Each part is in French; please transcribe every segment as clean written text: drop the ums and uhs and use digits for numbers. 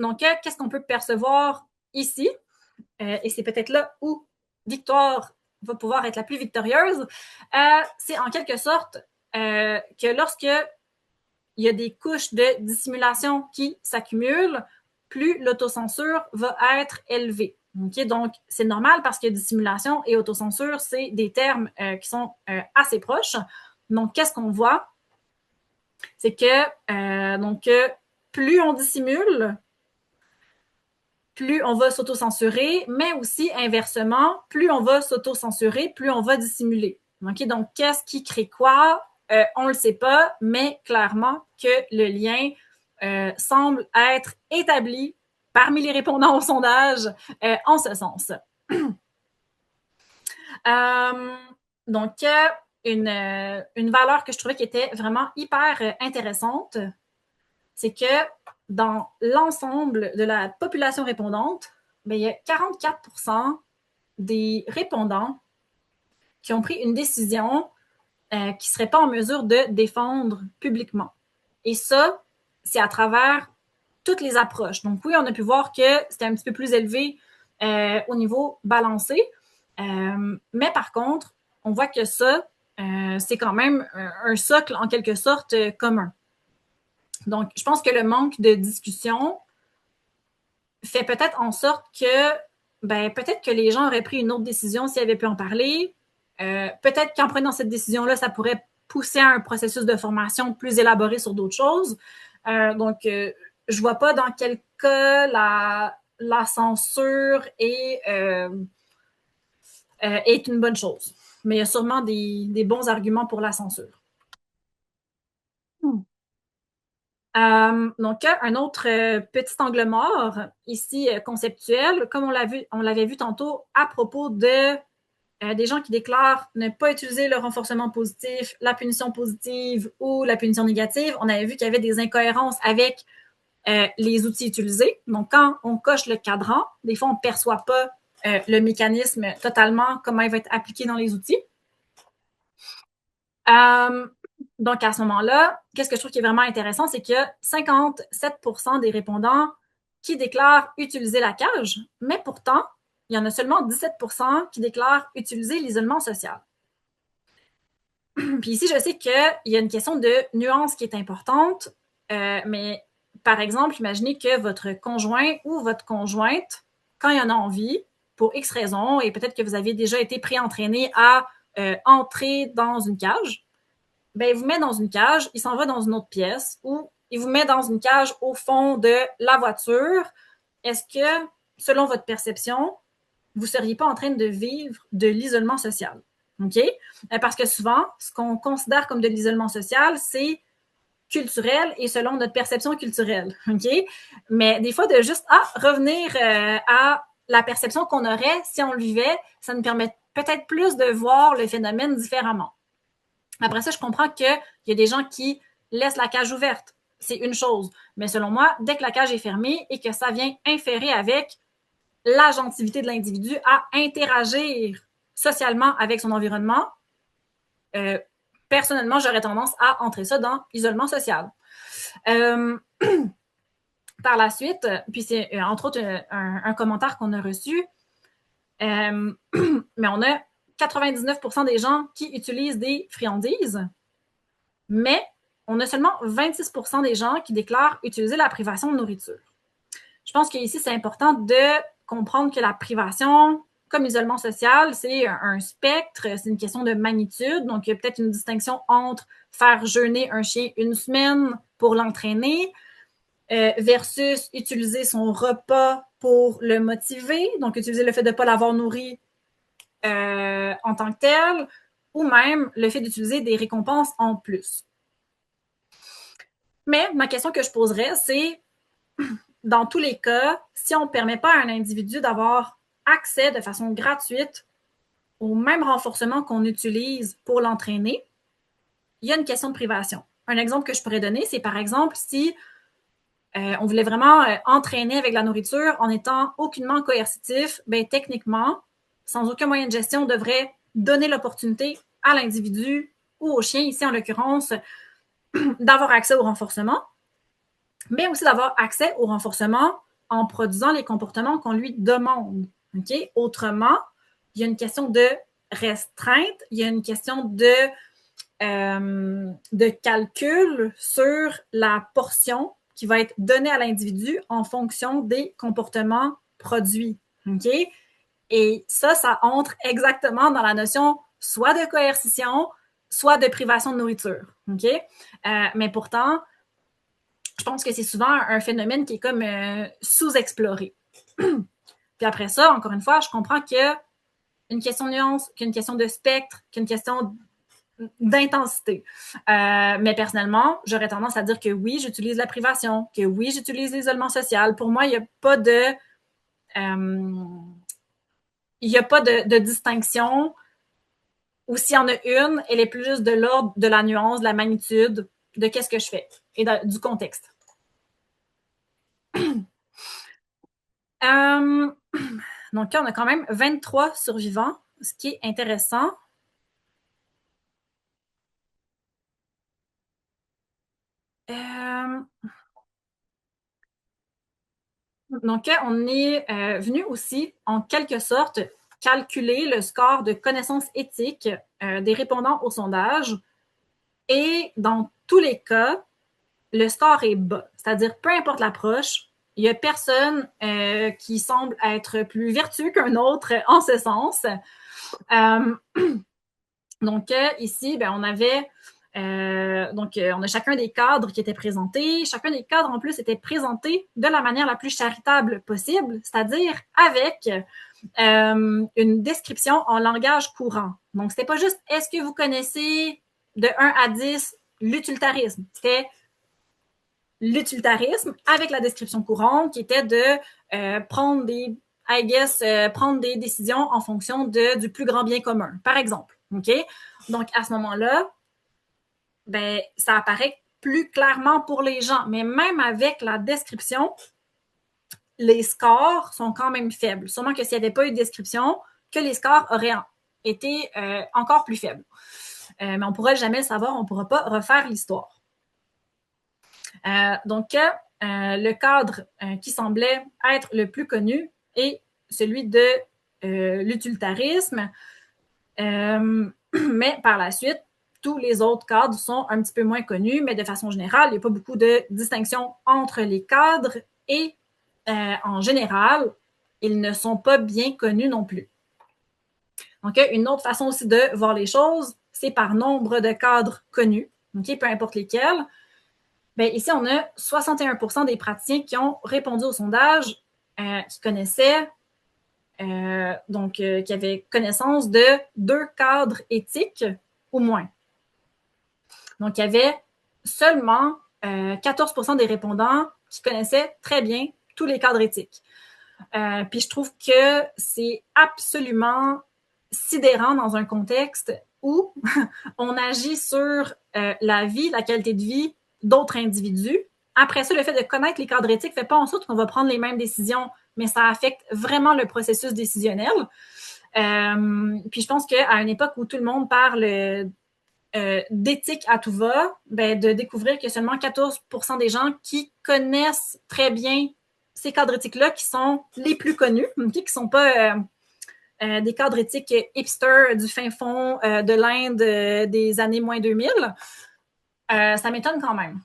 Donc, qu'est-ce qu'on peut percevoir ici? Et c'est peut-être là où Victoire va pouvoir être la plus victorieuse. C'est en quelque sorte que lorsque il y a des couches de dissimulation qui s'accumulent, plus l'autocensure va être élevée. Okay? Donc, c'est normal parce que dissimulation et autocensure, c'est des termes qui sont assez proches. Donc, qu'est-ce qu'on voit? C'est que plus on dissimule, plus on va s'autocensurer, mais aussi inversement, plus on va s'autocensurer, plus on va dissimuler. Okay? Donc, qu'est-ce qui crée quoi? On ne le sait pas, mais clairement que le lien semble être établi parmi les répondants au sondage en ce sens. Donc, une valeur que je trouvais qui était vraiment hyper intéressante, c'est que dans l'ensemble de la population répondante, bien, il y a 44% des répondants qui ont pris une décision qui ne seraient pas en mesure de défendre publiquement. Et ça, c'est à travers toutes les approches. Donc oui, on a pu voir que c'était un petit peu plus élevé au niveau balancé, mais par contre, on voit que ça, c'est quand même un socle en quelque sorte commun. Donc, je pense que le manque de discussion fait peut-être en sorte que, peut-être que les gens auraient pris une autre décision s'ils avaient pu en parler. Peut-être qu'en prenant cette décision-là, ça pourrait pousser à un processus de formation plus élaboré sur d'autres choses. Je vois pas dans quel cas la censure est une bonne chose. Mais il y a sûrement des bons arguments pour la censure. Donc, un autre petit angle mort, ici conceptuel, comme on l'avait vu tantôt à propos des gens qui déclarent ne pas utiliser le renforcement positif, la punition positive ou la punition négative. On avait vu qu'il y avait des incohérences avec les outils utilisés. Donc, quand on coche le cadran, des fois, on ne perçoit pas le mécanisme totalement, comment il va être appliqué dans les outils. Donc, à ce moment-là, qu'est-ce que je trouve qui est vraiment intéressant, c'est que 57% des répondants qui déclarent utiliser la cage, mais pourtant, il y en a seulement 17% qui déclarent utiliser l'isolement social. Puis ici, je sais qu'il y a une question de nuance qui est importante, mais par exemple, imaginez que votre conjoint ou votre conjointe, quand il en a envie, pour X raisons, et peut-être que vous avez déjà été pré-entraîné à entrer dans une cage, ben, il vous met dans une cage, il s'en va dans une autre pièce ou il vous met dans une cage au fond de la voiture. Est-ce que, selon votre perception, vous ne seriez pas en train de vivre de l'isolement social? OK? Parce que souvent, ce qu'on considère comme de l'isolement social, c'est culturel et selon notre perception culturelle. OK? Mais des fois, de juste revenir à la perception qu'on aurait si on le vivait, ça nous permet peut-être plus de voir le phénomène différemment. Après ça, je comprends qu'il y a des gens qui laissent la cage ouverte. C'est une chose. Mais selon moi, dès que la cage est fermée et que ça vient inférer avec l'agentivité de l'individu à interagir socialement avec son environnement, personnellement, j'aurais tendance à entrer ça dans l'isolement social. Par la suite, puis c'est entre autres un commentaire qu'on a reçu, mais on a 99% des gens qui utilisent des friandises, mais on a seulement 26% des gens qui déclarent utiliser la privation de nourriture. Je pense qu'ici, c'est important de comprendre que la privation, comme l'isolement social, c'est un spectre, c'est une question de magnitude. Donc, il y a peut-être une distinction entre faire jeûner un chien une semaine pour l'entraîner versus utiliser son repas pour le motiver, donc utiliser le fait de ne pas l'avoir nourri en tant que tel, ou même le fait d'utiliser des récompenses en plus. Mais ma question que je poserais, c'est dans tous les cas, si on ne permet pas à un individu d'avoir accès de façon gratuite au même renforcement qu'on utilise pour l'entraîner, il y a une question de privation. Un exemple que je pourrais donner, c'est par exemple si on voulait vraiment entraîner avec la nourriture en étant aucunement coercitif, ben techniquement, sans aucun moyen de gestion, on devrait donner l'opportunité à l'individu ou au chien, ici en l'occurrence, d'avoir accès au renforcement, mais aussi d'avoir accès au renforcement en produisant les comportements qu'on lui demande. Okay? Autrement, il y a une question de restreinte, il y a une question de calcul sur la portion qui va être donnée à l'individu en fonction des comportements produits. Okay? Et ça entre exactement dans la notion soit de coercition, soit de privation de nourriture. Okay? Mais pourtant, je pense que c'est souvent un phénomène qui est comme sous-exploré. Puis après ça, encore une fois, je comprends qu'il y a une question de nuance, qu'il y a une question de spectre, qu'il y a une question d'intensité. Mais personnellement, j'aurais tendance à dire que oui, j'utilise la privation, que oui, j'utilise l'isolement social. Pour moi, il n'y a pas de... il n'y a pas de distinction. Ou s'il y en a une, elle est plus juste de l'ordre de la nuance, de la magnitude, de qu'est-ce que je fais et du contexte. Donc là, on a quand même 23 survivants, ce qui est intéressant. Donc, on est venu aussi, en quelque sorte, calculer le score de connaissances éthiques des répondants au sondage. Et dans tous les cas, le score est bas. C'est-à-dire, peu importe l'approche, il n'y a personne qui semble être plus vertueux qu'un autre en ce sens. Donc, ici, ben, on avait on a chacun des cadres qui étaient présentés. Chacun des cadres, en plus, était présenté de la manière la plus charitable possible, c'est-à-dire avec une description en langage courant. Donc, c'était pas juste « Est-ce que vous connaissez de 1 à 10 l'utilitarisme ?» C'était l'utilitarisme avec la description courante qui était de prendre des décisions en fonction du plus grand bien commun, par exemple. OK? Donc, à ce moment-là, ben, ça apparaît plus clairement pour les gens. Mais même avec la description, les scores sont quand même faibles. Sûrement que s'il n'y avait pas eu de description, que les scores auraient été encore plus faibles. Mais on ne pourra jamais le savoir, on ne pourra pas refaire l'histoire. Donc, le cadre qui semblait être le plus connu est celui de l'utilitarisme. Mais par la suite, tous les autres cadres sont un petit peu moins connus, mais de façon générale, il n'y a pas beaucoup de distinction entre les cadres et en général, ils ne sont pas bien connus non plus. Donc, une autre façon aussi de voir les choses, c'est par nombre de cadres connus, okay, peu importe lesquels. Bien, ici, on a 61% des praticiens qui ont répondu au sondage, qui connaissaient, qui avaient connaissance de 2 cadres éthiques au moins. Donc, il y avait seulement 14% des répondants qui connaissaient très bien tous les cadres éthiques. Puis je trouve que c'est absolument sidérant dans un contexte où on agit sur la vie, la qualité de vie d'autres individus. Après ça, le fait de connaître les cadres éthiques ne fait pas en sorte qu'on va prendre les mêmes décisions, mais ça affecte vraiment le processus décisionnel. Puis je pense qu'à une époque où tout le monde parle d'éthique à tout va, ben, de découvrir que seulement 14% des gens qui connaissent très bien ces cadres éthiques-là qui sont les plus connus, okay, qui ne sont pas des cadres éthiques hipster du fin fond de l'Inde des années moins 2000, ça m'étonne quand même.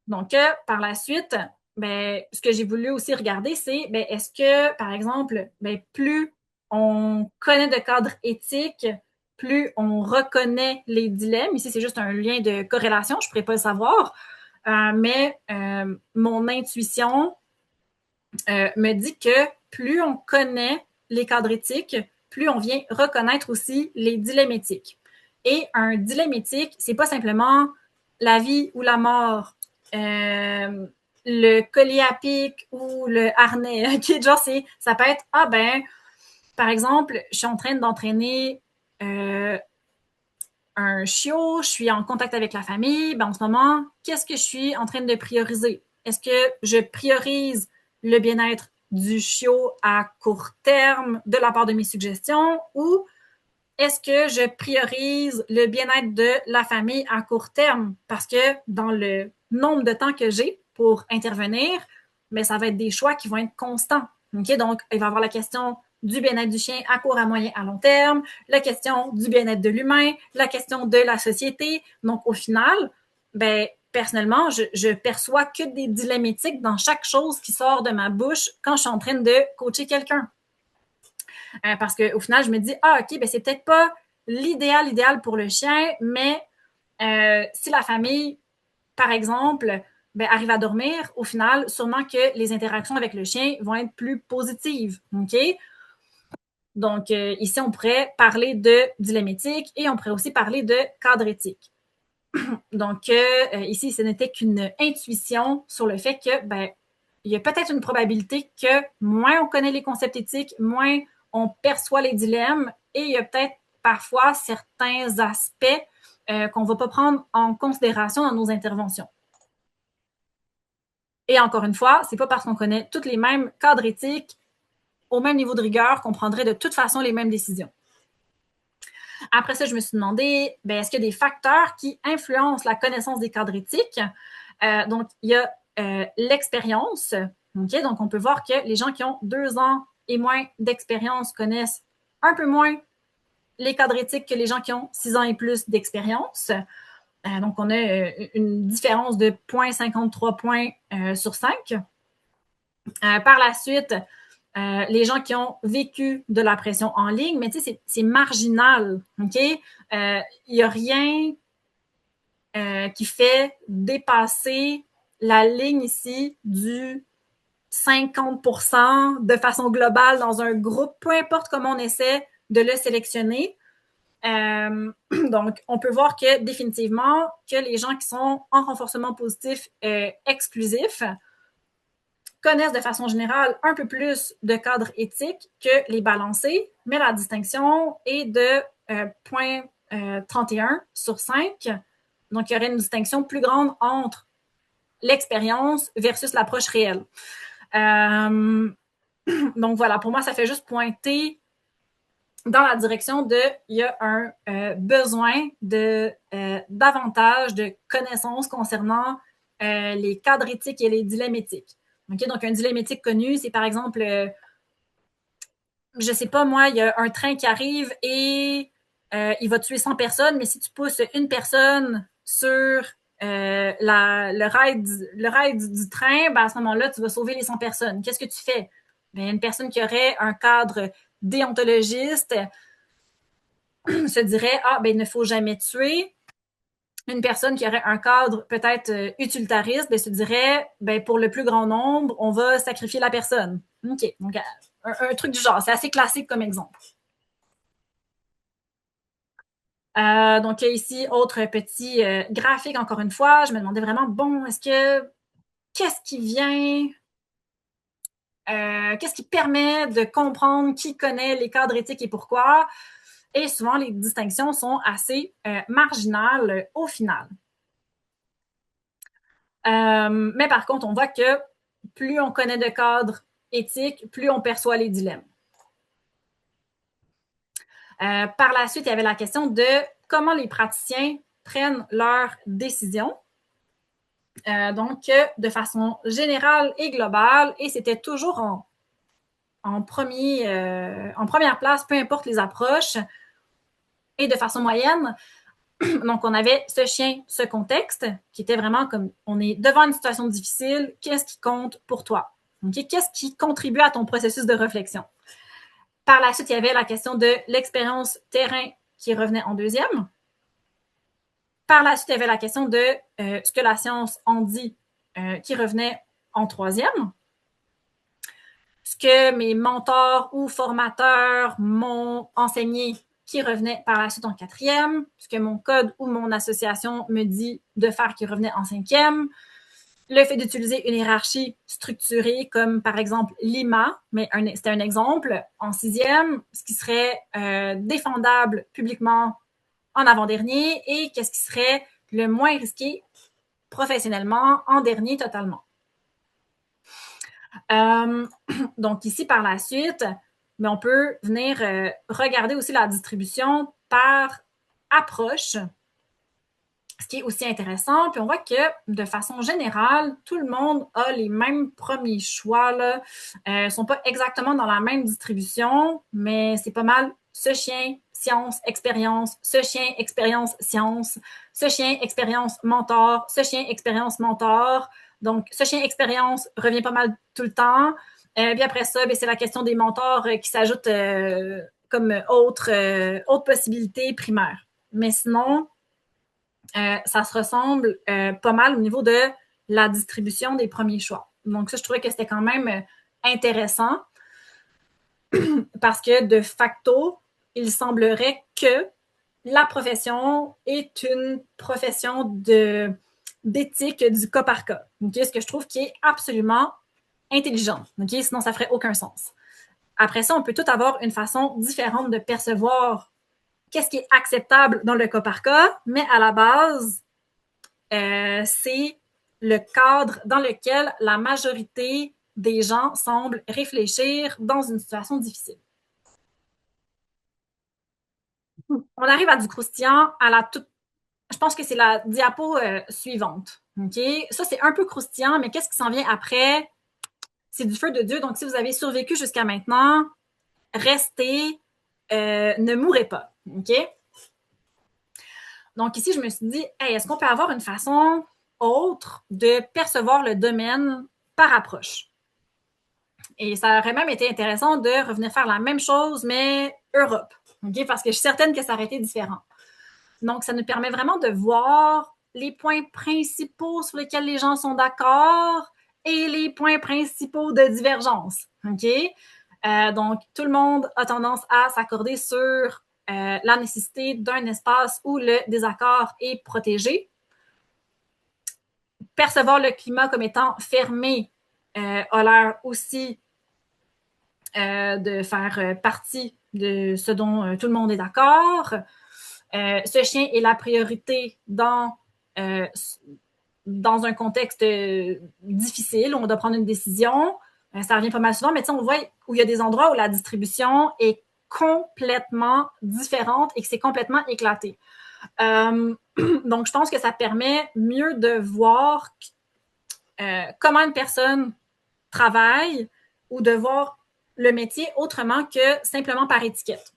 Donc, par la suite, ben, ce que j'ai voulu aussi regarder, c'est ben, est-ce que, par exemple, ben, plus on connaît de cadres éthiques, plus on reconnaît les dilemmes. Ici, c'est juste un lien de corrélation, je ne pourrais pas le savoir. Mais mon intuition me dit que plus on connaît les cadres éthiques, plus on vient reconnaître aussi les dilemmes éthiques. Et un dilemme éthique, c'est pas simplement la vie ou la mort, le collier à pic ou le harnais. Okay? Genre, ça peut être, ah ben, par exemple, je suis en train d'entraîner un chiot, je suis en contact avec la famille, ben en ce moment, qu'est-ce que je suis en train de prioriser? Est-ce que je priorise le bien-être du chiot à court terme de la part de mes suggestions ou est-ce que je priorise le bien-être de la famille à court terme? Parce que dans le nombre de temps que j'ai pour intervenir, mais ça va être des choix qui vont être constants. Okay? Donc, il va y avoir la question du bien-être du chien à court, à moyen, à long terme, la question du bien-être de l'humain, la question de la société. Donc, au final, ben, personnellement, je perçois que des dilemmes éthiques dans chaque chose qui sort de ma bouche quand je suis en train de coacher quelqu'un. Parce qu'au final, je me dis, ah, OK, ben, c'est peut-être pas l'idéal pour le chien, mais si la famille, par exemple, ben, arrive à dormir, au final, sûrement que les interactions avec le chien vont être plus positives. OK? Donc, ici, on pourrait parler de dilemme éthique et on pourrait aussi parler de cadre éthique. Donc, ici, ce n'était qu'une intuition sur le fait que, ben, il y a peut-être une probabilité que moins on connaît les concepts éthiques, moins on perçoit les dilemmes et il y a peut-être parfois certains aspects qu'on ne va pas prendre en considération dans nos interventions. Et encore une fois, c'est pas parce qu'on connaît tous les mêmes cadres éthiques au même niveau de rigueur qu'on prendrait de toute façon les mêmes décisions. Après ça, je me suis demandé, ben, est-ce qu'il y a des facteurs qui influencent la connaissance des cadres éthiques? Donc, il y a l'expérience. Okay? Donc, on peut voir que les gens qui ont 2 ans et moins d'expérience connaissent un peu moins les cadres éthiques que les gens qui ont 6 ans et plus d'expérience. Donc, on a une différence de 0,53 points sur 5. Par la suite, les gens qui ont vécu de la pression en ligne, mais tu sais, c'est marginal, OK? Il n'y a rien qui fait dépasser la ligne ici du 50% de façon globale dans un groupe, peu importe comment on essaie de le sélectionner. Donc, on peut voir que définitivement, que les gens qui sont en renforcement positif exclusif connaissent de façon générale un peu plus de cadres éthiques que les balancés, mais la distinction est de 0,31 sur 5. Donc, il y aurait une distinction plus grande entre l'expérience versus l'approche réelle. Donc, voilà, pour moi, ça fait juste pointer dans la direction de, il y a un besoin de davantage de connaissances concernant les cadres éthiques et les dilemmes éthiques. Okay? Donc, un dilemme éthique connu, c'est par exemple, je sais pas moi, il y a un train qui arrive et il va tuer 100 personnes, mais si tu pousses une personne sur le rail du train, ben à ce moment-là, tu vas sauver les 100 personnes. Qu'est-ce que tu fais? Ben, une personne qui aurait un cadre déontologiste se dirait, ah, ben, il ne faut jamais tuer. Une personne qui aurait un cadre peut-être utilitariste, ben, se dirait, ben, pour le plus grand nombre, on va sacrifier la personne. OK. Donc, un truc du genre. C'est assez classique comme exemple. Donc, ici, autre petit graphique, encore une fois. Je me demandais vraiment, bon, qu'est-ce qui vient, qu'est-ce qui permet de comprendre qui connaît les cadres éthiques et pourquoi? Et souvent, les distinctions sont assez marginales au final. Mais par contre, on voit que plus on connaît de cadres éthiques, plus on perçoit les dilemmes. Par la suite, il y avait la question de comment les praticiens prennent leurs décisions. Donc, de façon générale et globale, et c'était toujours en première place, peu importe les approches, et de façon moyenne. Donc, on avait ce chien, ce contexte, qui était vraiment comme, on est devant une situation difficile, qu'est-ce qui compte pour toi? Okay? Qu'est-ce qui contribue à ton processus de réflexion? Par la suite, il y avait la question de l'expérience terrain qui revenait en deuxième. Par la suite, il y avait la question de ce que la science en dit qui revenait en troisième. Ce que mes mentors ou formateurs m'ont enseigné qui revenait par la suite en quatrième, ce que mon code ou mon association me dit de faire qui revenait en cinquième, le fait d'utiliser une hiérarchie structurée comme par exemple l'IMA, mais c'était un exemple, en sixième, ce qui serait défendable publiquement en avant-dernier et qu'est-ce qui serait le moins risqué professionnellement en dernier totalement. Donc ici, par la suite, mais on peut venir regarder aussi la distribution par approche. ce qui est aussi intéressant. Puis on voit que de façon générale, tout le monde a les mêmes premiers choix. Là. Sont pas exactement dans la même distribution, mais c'est pas mal ce chien, science, expérience, ce chien, expérience, science, ce chien, expérience, mentor, ce chien, expérience, mentor. Donc, ce chien, expérience revient pas mal tout le temps. Puis après ça, c'est la question des mentors qui s'ajoutent comme autre possibilité primaire. Mais sinon, ça se ressemble pas mal au niveau de la distribution des premiers choix. Donc ça, je trouvais que c'était quand même intéressant parce que de facto, il semblerait que la profession est une profession d'éthique du cas par cas. Okay? Ce que je trouve qui est absolument intelligent. Okay? Sinon, ça ferait aucun sens. Après ça, on peut tout avoir une façon différente de percevoir qu'est-ce qui est acceptable dans le cas par cas, mais à la base, c'est le cadre dans lequel la majorité des gens semblent réfléchir dans une situation difficile. On arrive à du croustillant à la toute. Je pense que c'est la diapo suivante. OK? Ça, c'est un peu croustillant, mais qu'est-ce qui s'en vient après? C'est du feu de Dieu. Donc, si vous avez survécu jusqu'à maintenant, restez, ne mourrez pas. OK? Donc, ici, je me suis dit, hey, est-ce qu'on peut avoir une façon autre de percevoir le domaine par approche? Et ça aurait même été intéressant de revenir faire la même chose, mais Europe. Okay? Parce que je suis certaine que ça aurait été différent. Donc, ça nous permet vraiment de voir les points principaux sur lesquels les gens sont d'accord et les points principaux de divergence. Okay? Donc, tout le monde a tendance à s'accorder sur la nécessité d'un espace où le désaccord est protégé. Percevoir le climat comme étant fermé a l'air aussi de faire partie de ce dont tout le monde est d'accord. Ce chien est la priorité dans un contexte difficile où on doit prendre une décision. Ça revient pas mal souvent, mais on voit où il y a des endroits où la distribution est complètement différente et que c'est complètement éclaté. Donc, je pense que ça permet mieux de voir comment une personne travaille ou de voir le métier autrement que simplement par étiquette.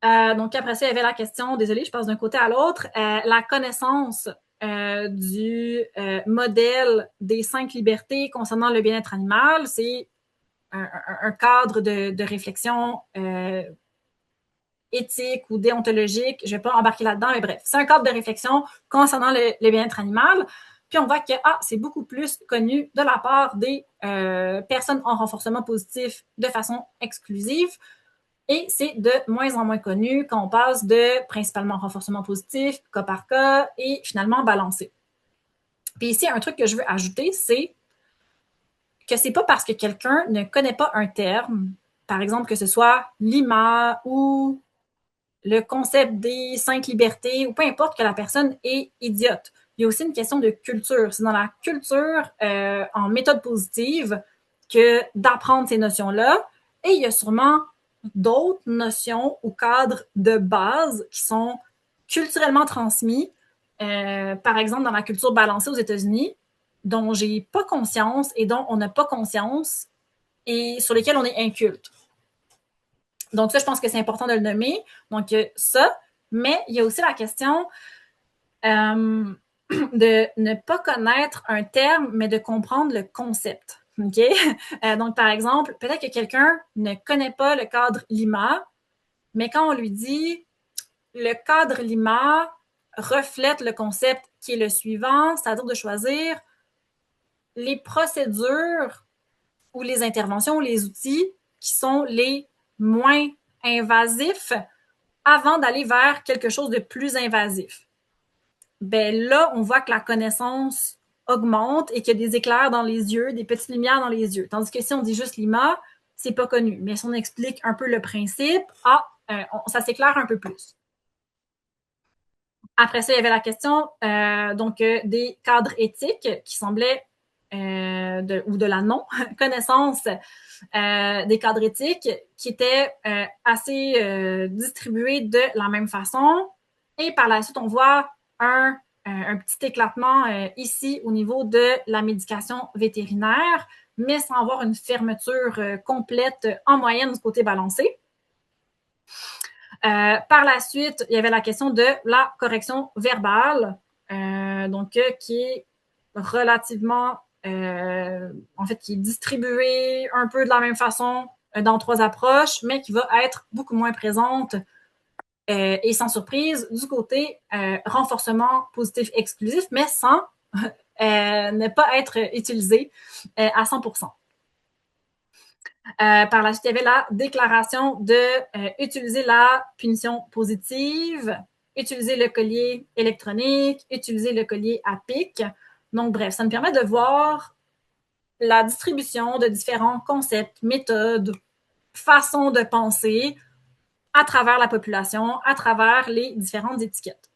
Donc, après ça, il y avait la question, désolée, je passe d'un côté à l'autre, la connaissance du modèle des 5 libertés concernant le bien-être animal. C'est un cadre de réflexion éthique ou déontologique. Je ne vais pas embarquer là-dedans, mais bref, c'est un cadre de réflexion concernant le bien-être animal. Puis on voit que c'est beaucoup plus connu de la part des personnes en renforcement positif de façon exclusive. Et c'est de moins en moins connu quand on passe de principalement renforcement positif, cas par cas, et finalement balancé. Puis ici, un truc que je veux ajouter, c'est que c'est pas parce que quelqu'un ne connaît pas un terme, par exemple que ce soit l'IMA ou le concept des 5 libertés, ou peu importe que la personne est idiote. Il y a aussi une question de culture. C'est dans la culture en méthode positive que d'apprendre ces notions-là. Et il y a sûrement d'autres notions ou cadres de base qui sont culturellement transmis, par exemple dans la culture balancée aux États-Unis, dont j'ai pas conscience et dont on n'a pas conscience et sur lesquels on est inculte. Donc ça, je pense que c'est important de le nommer. Donc ça, mais il y a aussi la question de ne pas connaître un terme, mais de comprendre le concept. OK? Donc, par exemple, peut-être que quelqu'un ne connaît pas le cadre Lima, mais quand on lui dit le cadre Lima reflète le concept qui est le suivant, c'est-à-dire de choisir les procédures ou les interventions ou les outils qui sont les moins invasifs avant d'aller vers quelque chose de plus invasif. Ben là, on voit que la connaissance augmente et qu'il y a des éclairs dans les yeux, des petites lumières dans les yeux. Tandis que si on dit juste l'IMA, c'est pas connu. Mais si on explique un peu le principe, ça s'éclaire un peu plus. Après ça, il y avait la question des cadres éthiques qui semblaient ou de la non-connaissance des cadres éthiques qui étaient assez distribués de la même façon. Et par la suite, on voit un petit éclatement ici au niveau de la médication vétérinaire, mais sans avoir une fermeture complète en moyenne du côté balancé. Par la suite, il y avait la question de la correction verbale, qui est relativement, en fait, qui est distribuée un peu de la même façon dans 3 approches, mais qui va être beaucoup moins présente et sans surprise du côté renforcement positif exclusif, mais sans ne pas être utilisé à 100%. Par la suite, il y avait la déclaration de utiliser la punition positive, utiliser le collier électronique, utiliser le collier à pic. Donc, bref, ça me permet de voir la distribution de différents concepts, méthodes, façons de penser à travers la population, à travers les différentes étiquettes.